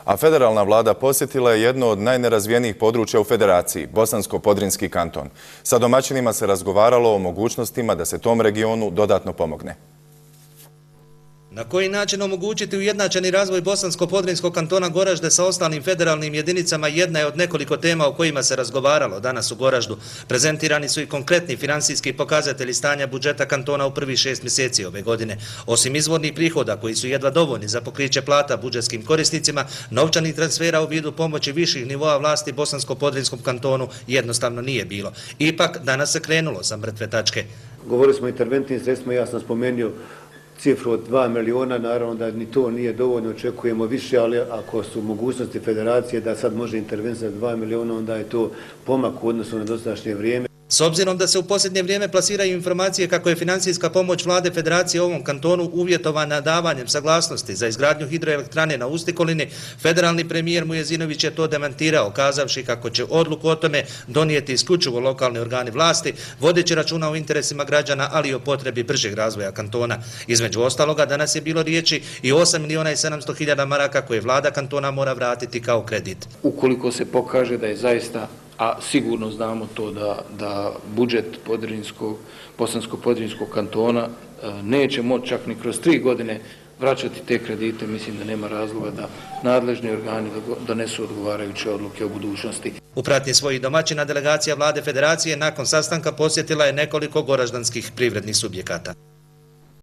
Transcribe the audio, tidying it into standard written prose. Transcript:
A federalna vlada posjetila je jedno od najnerazvijenijih područja u federaciji, Bosansko-Podrinjski kanton. Sa domaćinima se razgovaralo o mogućnostima da se tom regionu dodatno pomogne. Na koji način omogućiti ujednačeni razvoj Bosansko-Podrinjskog kantona Goražde sa ostalim federalnim jedinicama jedna je od nekoliko tema o kojima se razgovaralo danas u Goraždu. Prezentirani su i konkretni financijski pokazatelji stanja budžeta kantona u prvih 6 mjeseci ove godine. Osim izvornih prihoda koji su jedva dovoljni za pokriće plata budžetskim korisnicima, novčanih transfera u vidu pomoći viših nivoa vlasti Bosansko-Podrinjskom kantonu jednostavno nije bilo. Ipak danas se krenulo sa mrtve tačke. Govorili smo o interventnim sredstvima, ja sam spomenuo cifru od 2 miliona, naravno da ni to nije dovoljno, očekujemo više, ali ako su mogućnosti federacije da sad može intervenirati 2 miliona, onda je to pomak u odnosu na dosadašnje vrijeme. S obzirom da se u posljednje vrijeme plasiraju informacije kako je financijska pomoć vlade federacije ovom kantonu uvjetovana davanjem saglasnosti za izgradnju hidroelektrane na Ustikolini, federalni premijer Mujezinović je to demantirao, kazavši kako će odluku o tome donijeti isključivo lokalni organi vlasti, vodeći računa o interesima građana, ali i o potrebi bržeg razvoja kantona. Između ostaloga, danas je bilo riječi i 8 miliona i 700 hiljada maraka koje vlada kantona mora vratiti kao kredit. Ukoliko se pokaže da je zaista, a sigurno znamo to da budžet Bosansko-Podrinjskog kantona neće moći čak ni kroz 3 godine vraćati te kredite, mislim da nema razloga da nadležni organi donesu odgovarajuće odluke o budućnosti. U pratnji svojih domaćina delegacija vlade federacije nakon sastanka posjetila je nekoliko goraždanskih privrednih subjekata.